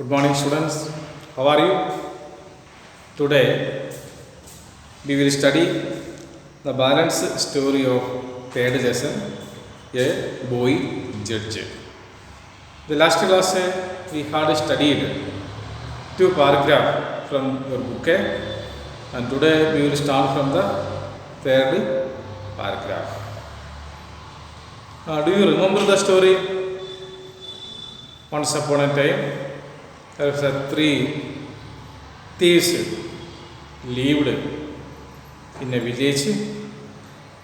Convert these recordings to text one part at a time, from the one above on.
Good morning, students. How are you? Today we will study the balance story of third lesson, A Boy Judge. The last class we had studied two paragraphs from your book, and today we will start from the third paragraph. Do you remember the story? Once upon a time, there were three thieves lived in a village.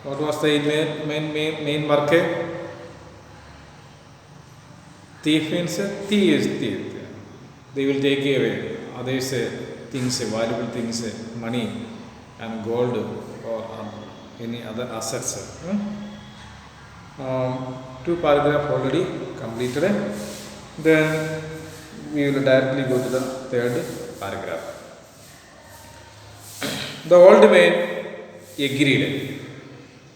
What was the main work? Thief means thief. They will take away others' things, valuable things, money and gold or any other assets. Two paragraphs already completed. Then we will directly go to the third paragraph. The old man agreed.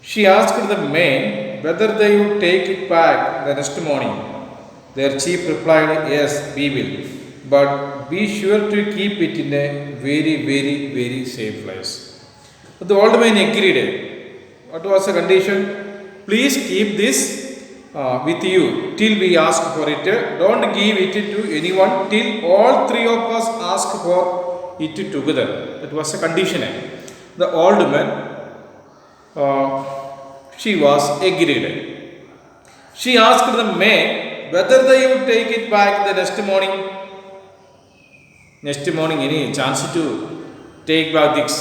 She asked the man whether they would take it back the next morning. Their chief replied, "Yes, we will, but be sure to keep it in a very safe place." But the old man agreed. What was the condition? Please keep this with you till we ask for it. Don't give it to anyone till all three of us ask for it together. That was a condition. The old man, she was agreed. She asked the man whether they would take it back the next morning. Next morning, any chance to take back this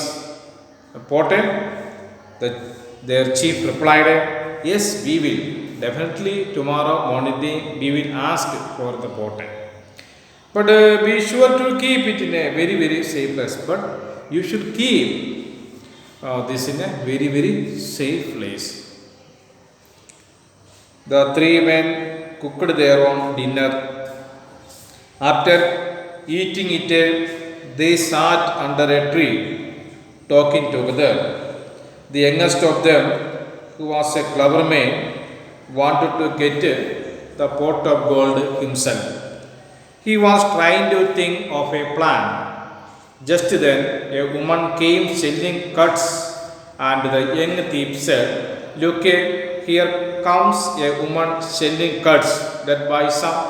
pot? Their chief replied, "Yes, we will. Definitely tomorrow morning we will ask for the pot. But be sure to keep it in a very safe place. But you should keep this in a very safe place." The three men cooked their own dinner. After eating it, they sat under a tree talking together. The youngest of them, who was a clever man, wanted to get the pot of gold himself. He was trying to think of a plan. Just then a woman came selling cuts, and the young thief said, "Look, here comes a woman selling cuts. Let's buy some."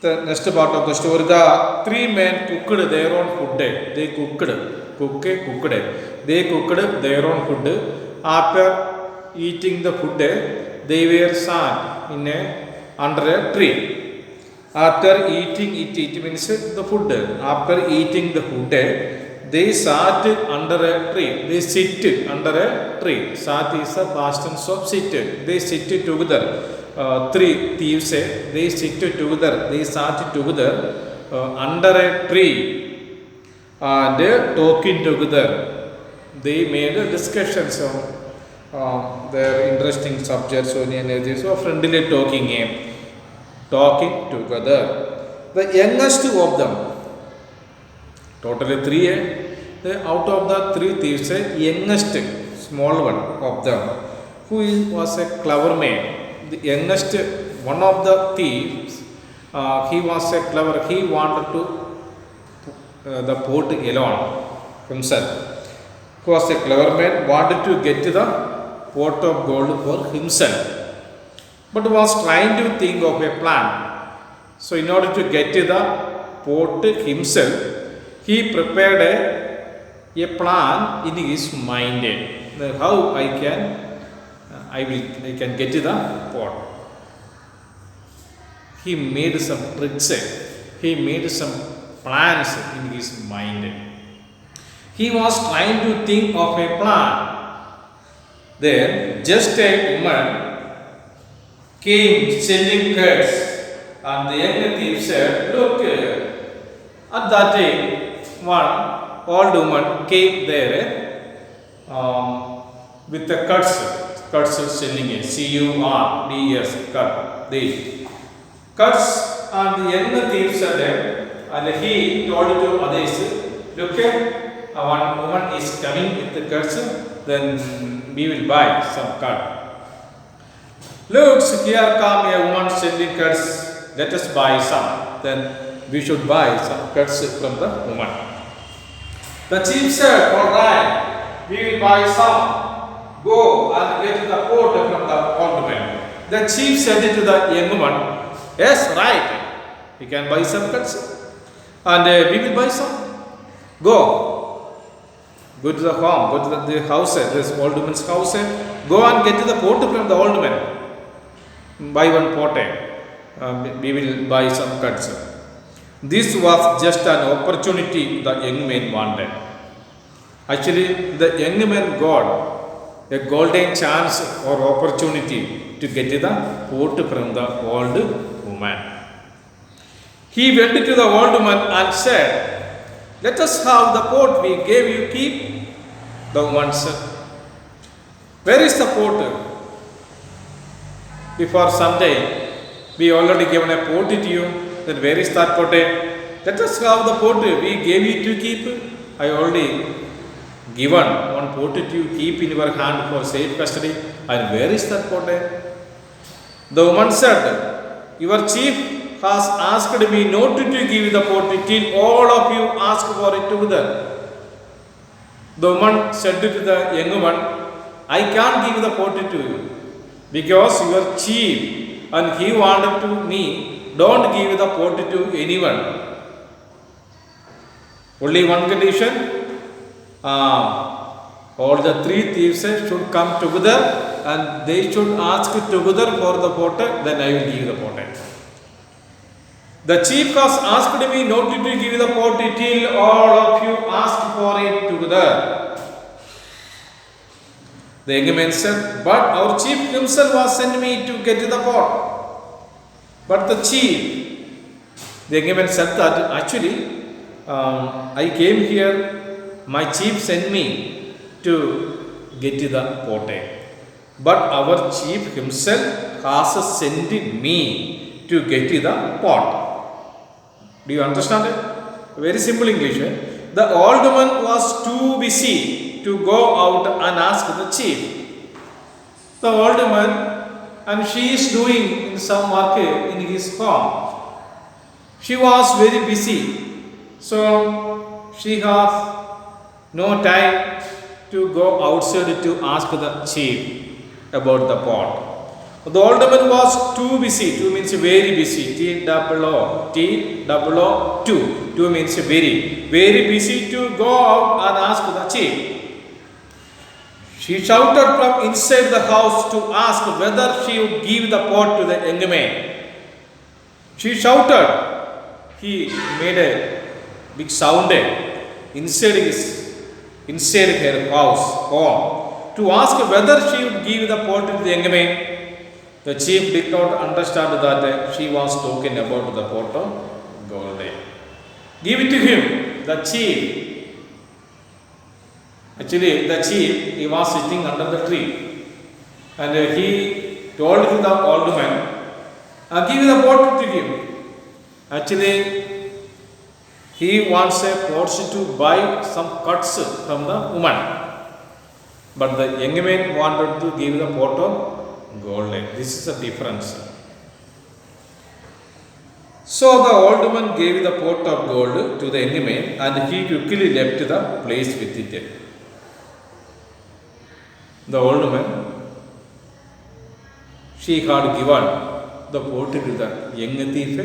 The next part of the story, the three men cooked their own food. They cooked their own food. After eating the food, they were sat under a tree. After eating it means the food. After eating the food, they sat under a tree. They sit under a tree. Sat is the past tense of sit. They sit together. Three thieves, they sit together. They sat together under a tree and talking together. They made discussions on their interesting subjects on energy. So friendly talking together. The youngest of them, totally three, out of the three thieves, youngest, small one of them, who was a clever man. The youngest one of the thieves, he was a clever. He wanted to the pot alone himself. Who was a clever man, wanted to get the pot of gold for himself, but was trying to think of a plan. So in order to get the pot himself, he prepared a plan in his mind. How I can get the pot. He made some tricks. He made some plans in his mind. He was trying to think of a plan. Then just a woman came selling curds, and the young thief said, "Look." At that time, one old woman came there with the curds selling it. CURDS, cut. The curds, and the young thief said, and he told to others, "Look, one woman is coming with the curds, then we will buy some cut." "Looks, here come a woman selling curds let us buy some. Then we should buy some cuts from the woman. The chief said, all right, we will buy some. Go and get the pot from the old man. The chief said to the young woman, yes, right, we can buy some cuts and we will buy some. Go to the home, go to the house, this old woman's house, go and get the pot from the old man. Buy one pot, we will buy some cuts. This was just an opportunity the young man wanted. Actually, the young man got a golden chance or opportunity to get the pot from the old woman. He went to the old woman and said, let us have the pot we gave you, keep. The woman said, where is the pot? Before someday, we already given a pot to you. Then where is that pot? Let us have the pot we gave you to keep. I already given one pot to you, keep in your hand for safe custody. And where is that pot? The woman said, your chief has asked me not to give the pot till all of you ask for it together. The woman said to the young woman, I can't give the pot to you because you are chief and he wanted to me, don't give the pot to anyone. Only one condition, all the three thieves should come together and they should ask together for the pot, then I will give the pot. The chief has asked me not to give the pot till all of you ask for it together. The young man said, but our chief himself has sent me to get the pot. But the young man said that actually I came here, my chief sent me to get the pot. But our chief himself has sent me to get the pot. Do you understand it? Very simple English. The old woman was too busy to go out and ask the chief. The old woman, and she is doing some work in his home. She was very busy, so she has no time to go outside to ask the chief about the pot. The old woman was too busy. Too means very busy. T-double-O. T-double-O. Two means very busy to go out and ask the chief. She shouted from inside the house to ask whether she would give the pot to the young man. She shouted. He made a big sound inside her home to ask whether she would give the pot to the young man. The chief did not understand that she was talking about the pot of gold. Give it to him, the chief. Actually, the chief, he was sitting under the tree. And he told to the old man, give the pot to him. Actually, he wants a portion to buy some cuts from the woman. But the young man wanted to give the pot of gold. This is a difference. So the old woman gave the pot of gold to the young man and he quickly left the place with it. The old woman, she had given the pot to the young thief,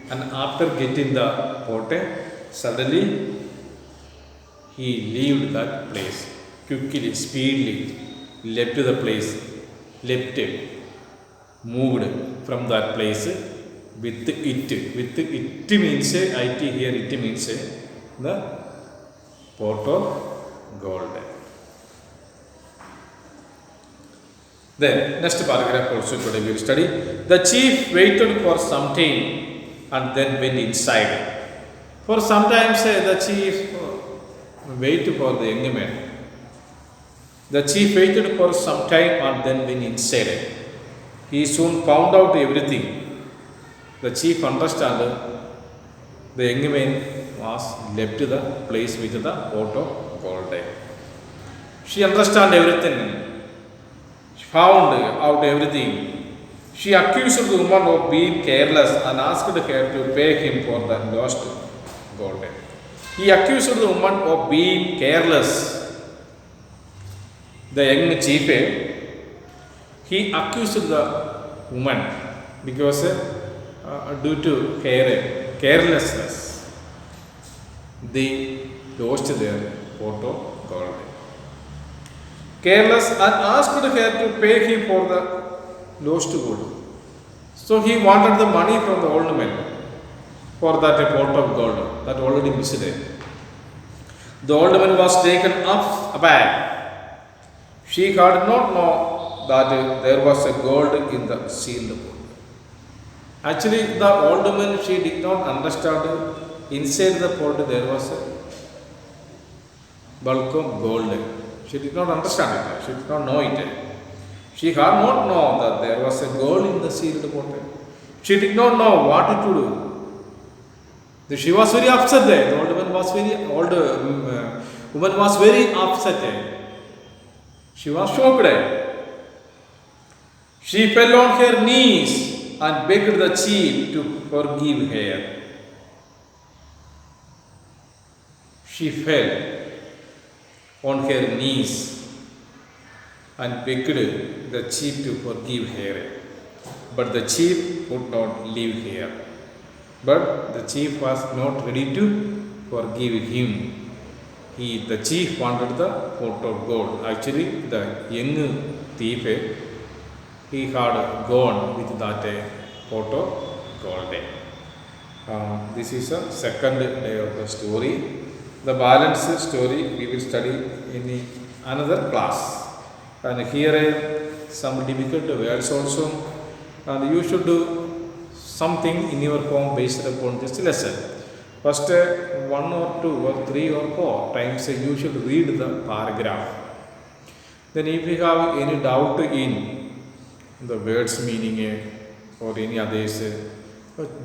and after getting the pot, suddenly he left that place. Quickly, speedily left the place. Moved from that place with it. With it means it here. It means the pot of gold. Then next paragraph also today we will study. The chief waited for some time and then went inside. For sometimes the chief waited for the young man. The chief waited for some time and then went inside. He soon found out everything. The chief understood the young man was left the place with the pot of gold. She understood everything. She found out everything. She accused the woman of being careless and asked her to pay him for the lost gold. He accused the woman of being careless. The young chief, he accused the woman because due to her carelessness, they lost their pot of gold. Careless and asked her to pay him for the lost gold. So he wanted the money from the old man for that pot of gold that already missed there. The old man was taken up aback. She had not known that there was a gold in the sealed pot. Actually, the old man, she did not understand inside the pot there was a bulk of gold. She did not understand it. She did not know it. She had not known that there was a gold in the sealed pot. She did not know what to do. She was very upset there. The old woman was very upset. She was shocked. She fell on her knees and begged the chief to forgive her. She fell on her knees and begged the chief to forgive her. But the chief would not leave her. But the chief was not ready to forgive him. The chief wanted the pot of gold. Actually, the young thief, he had gone with that pot of gold. This is the second day of the story. The balance story we will study in another class. And here some difficult words also. And you should do something in your home based upon this lesson. First, 1 or 2 or 3 or 4 times you should read the paragraph. Then if you have any doubt in the words meaning or any others,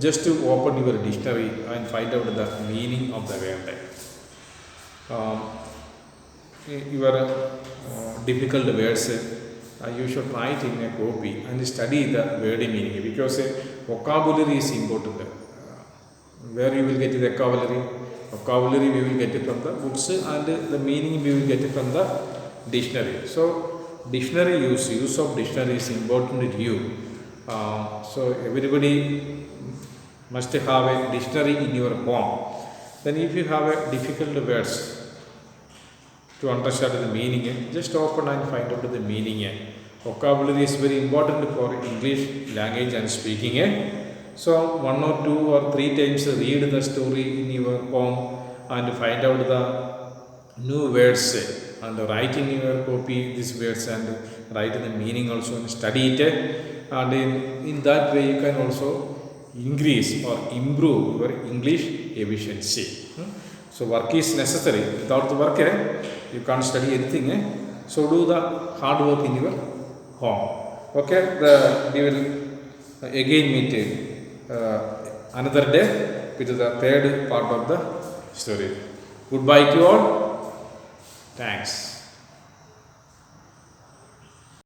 just to open your dictionary and find out the meaning of the word. Your difficult words, you should write in a copy and study the word meaning, because vocabulary is important. Where you will get the vocabulary? Vocabulary we will get it from the books, and the meaning we will get it from the dictionary. So dictionary use of dictionary is important to you. So everybody must have a dictionary in your home. Then if you have a difficult words to understand the meaning, just open and find out the meaning. Vocabulary is very important for English language and speaking. So 1 or 2 or 3 times read the story in your home and find out the new words and write in your copy these words and write the meaning also and study it. And in that way you can also increase or improve your English efficiency. So work is necessary. Without the work, you can't study anything. So do the hard work in your home. Okay, we will again meet another day with the third part of the story. Goodbye to all. Thanks.